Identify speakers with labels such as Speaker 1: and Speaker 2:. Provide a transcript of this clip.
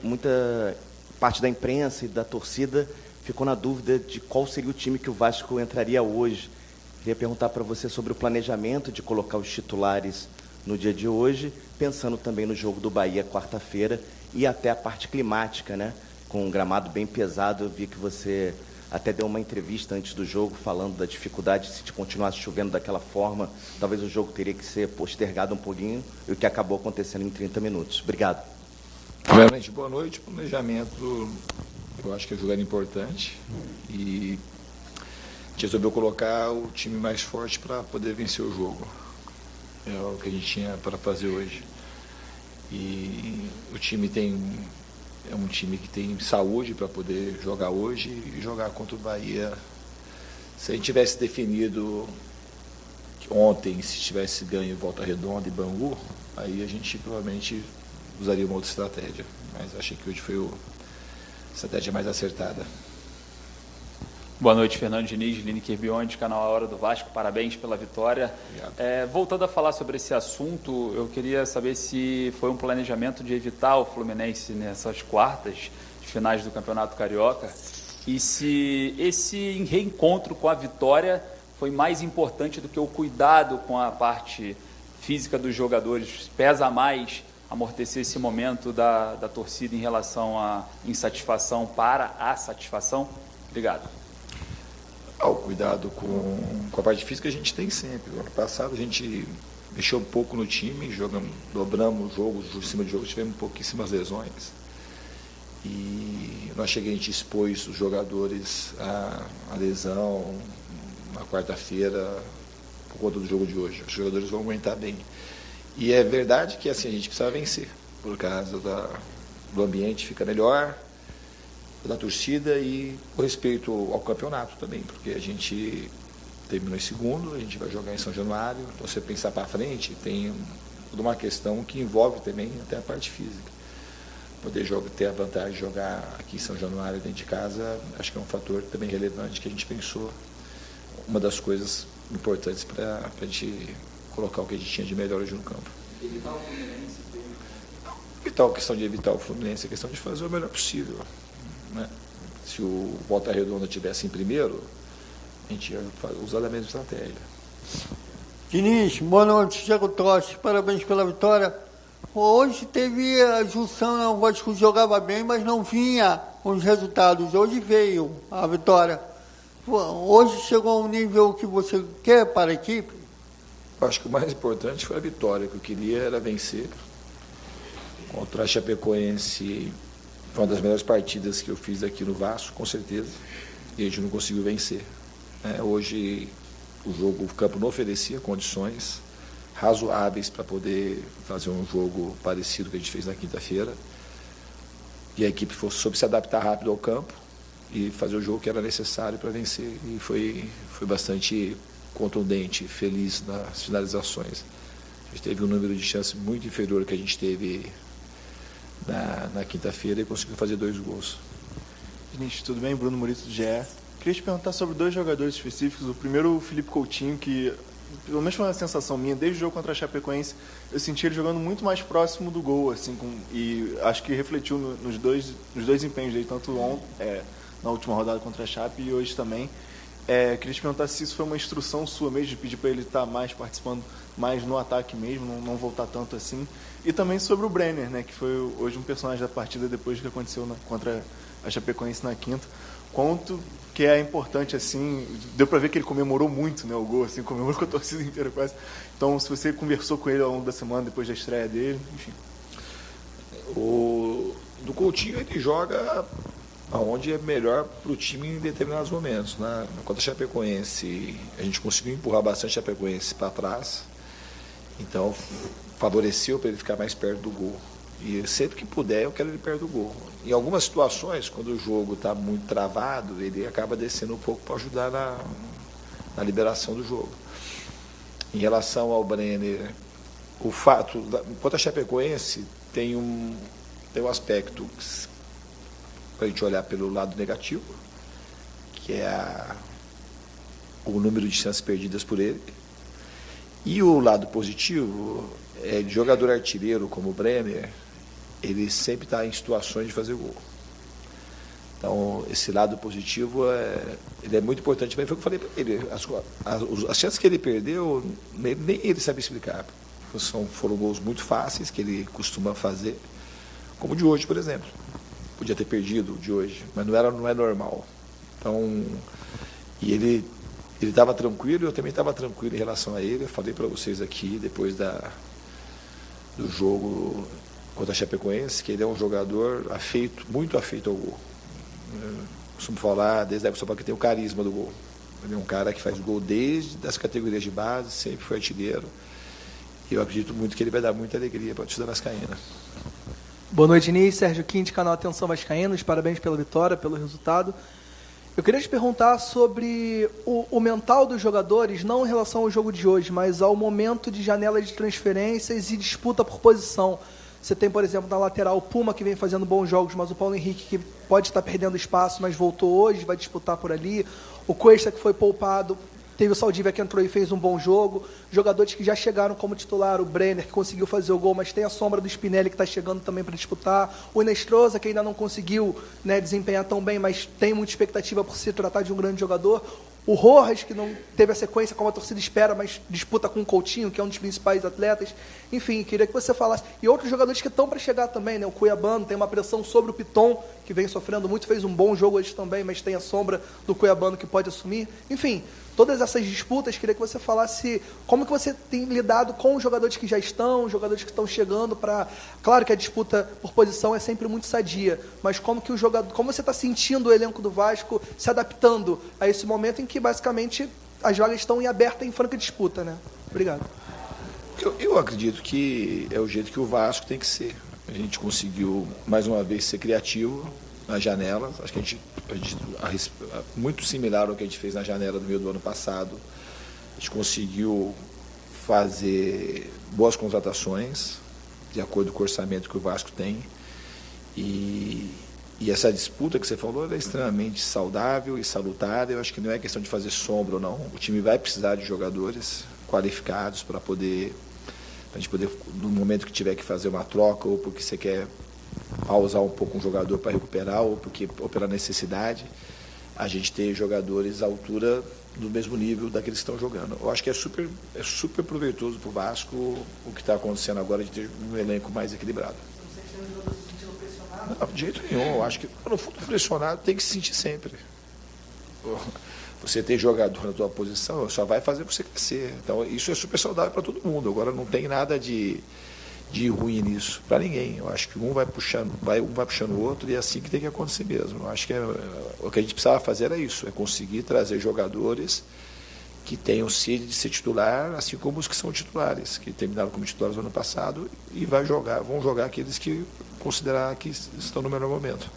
Speaker 1: muita parte da imprensa e da torcida ficou na dúvida de qual seria o time que o Vasco entraria hoje. Queria perguntar para você sobre o planejamento de colocar os titulares no dia de hoje, pensando também no jogo do Bahia quarta-feira e até a parte climática, né? Com um gramado bem pesado. Eu vi que você até deu uma entrevista antes do jogo falando da dificuldade, se continuasse chovendo daquela forma, talvez o jogo teria que ser postergado um pouquinho, e o que acabou acontecendo em 30 minutos. Obrigado.
Speaker 2: Primeiramente, boa noite. Planejamento, eu acho que o jogo era importante e a gente resolveu colocar o time mais forte para poder vencer o jogo. É o que a gente tinha para fazer hoje. E o time é um time que tem saúde para poder jogar hoje e jogar contra o Bahia. Se a gente tivesse definido ontem, se tivesse ganho Volta Redonda e Bangu, aí a gente provavelmente usaria uma outra estratégia. Mas achei que hoje foi a estratégia mais acertada.
Speaker 3: Boa noite, Fernando Diniz, Lineker Beyond, canal A Hora do Vasco. Parabéns pela vitória. Voltando a falar sobre esse assunto, eu queria saber se foi um planejamento de evitar o Fluminense nessas quartas de finais do Campeonato Carioca e se esse reencontro com a vitória foi mais importante do que o cuidado com a parte física dos jogadores. Pesa mais amortecer esse momento da torcida em relação à insatisfação para a satisfação? Obrigado.
Speaker 2: O cuidado com a parte física a gente tem sempre. No ano passado a gente mexeu um pouco no time, dobramos jogos, em cima de jogos, tivemos pouquíssimas lesões. E não achei que a gente expôs os jogadores à lesão na quarta-feira por conta do jogo de hoje. Os jogadores vão aguentar bem. E é verdade que assim, a gente precisa vencer, por causa do ambiente fica melhor, da torcida e com respeito ao campeonato também, porque a gente terminou em segundo, a gente vai jogar em São Januário, então você pensar para frente, tem toda uma questão que envolve também até a parte física. Poder ter a vantagem de jogar aqui em São Januário dentro de casa, acho que é um fator também relevante que a gente pensou, uma das coisas importantes para a gente colocar o que a gente tinha de melhor hoje no campo.
Speaker 3: Evitar o Fluminense?
Speaker 2: A questão de evitar o Fluminense, a questão de fazer o melhor possível. Né? Se o Volta Redonda estivesse em primeiro, a gente ia usar a mesma estratégia.
Speaker 4: Diniz, boa noite, Thiago Tosse, parabéns pela vitória. Hoje teve a junção, né? O Vasco jogava bem, mas não vinha os resultados. Hoje veio a vitória. Hoje chegou a um nível que você quer para a equipe?
Speaker 2: Acho que o mais importante foi a vitória. O que eu queria era vencer. Contra a Chapecoense, foi uma das melhores partidas que eu fiz aqui no Vasco, com certeza. E a gente não conseguiu vencer. Hoje o campo não oferecia condições razoáveis para poder fazer um jogo parecido que a gente fez na quinta-feira. E a equipe soube se adaptar rápido ao campo e fazer o jogo que era necessário para vencer. E foi bastante contundente, feliz nas finalizações. A gente teve um número de chances muito inferior ao que a gente teve na quinta-feira e conseguiu fazer 2 gols.
Speaker 5: Gente, tudo bem? Bruno Murito, do GE. Queria te perguntar sobre 2 jogadores específicos. O primeiro, o Felipe Coutinho, que, pelo menos foi uma sensação minha, desde o jogo contra a Chapecoense, eu senti ele jogando muito mais próximo do gol, assim, e acho que refletiu nos dois empenhos dele, tanto na última rodada contra a Chape e hoje também. Queria te perguntar se isso foi uma instrução sua mesmo, de pedir para ele estar mais participando, mais no ataque mesmo, não voltar tanto assim. E também sobre o Brenner, né, que foi hoje um personagem da partida depois do que aconteceu contra a Chapecoense na quinta. Quanto que é importante, assim, deu para ver que ele comemorou muito, né, o gol, assim, comemorou com a torcida inteira quase. Então, se você conversou com ele ao longo da semana, depois da estreia dele, enfim.
Speaker 2: Do Coutinho, ele joga aonde é melhor para o time em determinados momentos. Né? Contra a Chapecoense, a gente conseguiu empurrar bastante a Chapecoense para trás, então favoreceu para ele ficar mais perto do gol. E sempre que puder, eu quero ele perto do gol. Em algumas situações, quando o jogo está muito travado, ele acaba descendo um pouco para ajudar na liberação do jogo. Em relação ao Brenner, o fato, contra a Chapecoense, tem um aspecto para a gente olhar pelo lado negativo, que é o número de chances perdidas por ele. E o lado positivo é de jogador artilheiro como o Brenner, ele sempre está em situações de fazer gol. Então, esse lado positivo ele é muito importante. Mas foi o que eu falei para ele. As chances que ele perdeu, nem ele sabe explicar. Foram gols muito fáceis que ele costuma fazer, como o de hoje, por exemplo. Podia ter perdido o de hoje, mas não é normal. Então, e ele estava tranquilo, eu também estava tranquilo em relação a ele. Eu falei para vocês aqui, depois do jogo contra a Chapecoense, que ele é um jogador muito afeito ao gol. Eu costumo falar, desde a época do São Paulo, que tem o carisma do gol. Ele é um cara que faz gol desde as categorias de base, sempre foi artilheiro. E eu acredito muito que ele vai dar muita alegria para a torcida vascaína.
Speaker 6: Boa noite, Diniz. Sérgio Quinte, canal Atenção Vascaínos. Parabéns pela vitória, pelo resultado. Eu queria te perguntar sobre o mental dos jogadores, não em relação ao jogo de hoje, mas ao momento de janela de transferências e disputa por posição. Você tem, por exemplo, na lateral o Puma, que vem fazendo bons jogos, mas o Paulo Henrique, que pode estar perdendo espaço, mas voltou hoje, vai disputar por ali. O Cuesta, que foi poupado, teve o Saldívia que entrou e fez um bom jogo. Jogadores que já chegaram como titular, o Brenner, que conseguiu fazer o gol, mas tem a sombra do Spinelli, que está chegando também para disputar. O Inestrosa, que ainda não conseguiu, né, desempenhar tão bem, mas tem muita expectativa por se tratar de um grande jogador. O Rojas, que não teve a sequência como a torcida espera, mas disputa com o Coutinho, que é um dos principais atletas. Enfim, queria que você falasse. E outros jogadores que estão para chegar também, né? O Cuiabano tem uma pressão sobre o Piton, que vem sofrendo muito, fez um bom jogo hoje também, mas tem a sombra do Cuiabano que pode assumir. Enfim, todas essas disputas, queria que você falasse como que você tem lidado com os jogadores que já estão, os jogadores que estão chegando para... Claro que a disputa por posição é sempre muito sadia, mas como que o jogador, como você está sentindo o elenco do Vasco se adaptando a esse momento em que basicamente as vagas estão em aberta em franca disputa, né? Obrigado.
Speaker 2: Eu acredito que é o jeito que o Vasco tem que ser. A gente conseguiu, mais uma vez, ser criativo nas janelas. Acho que a gente muito similar ao que a gente fez na janela do meio do ano passado. A gente conseguiu fazer boas contratações, de acordo com o orçamento que o Vasco tem. E essa disputa que você falou é extremamente saudável e salutar. Eu acho que não é questão de fazer sombra ou não. O time vai precisar de jogadores qualificados para a gente poder, no momento que tiver que fazer uma troca, ou porque você quer pausar um pouco um jogador para recuperar, ou pela necessidade, a gente ter jogadores à altura do mesmo nível daqueles que estão jogando. Eu acho que é super proveitoso para o Vasco o que está acontecendo agora, de ter um elenco mais equilibrado. Não, de jeito nenhum. Eu acho que, no fundo, pressionado tem que se sentir sempre. Você ter jogador na tua posição só vai fazer você crescer. Então, isso é super saudável para todo mundo. Agora, não tem nada de ruim nisso para ninguém. Eu acho que um vai puxando o outro, e é assim que tem que acontecer mesmo. Eu acho que o que a gente precisava fazer era isso, é conseguir trazer jogadores que tenham sede de ser titular, assim como os que são titulares, que terminaram como titulares no ano passado, e vão jogar aqueles que considerar que estão no melhor momento.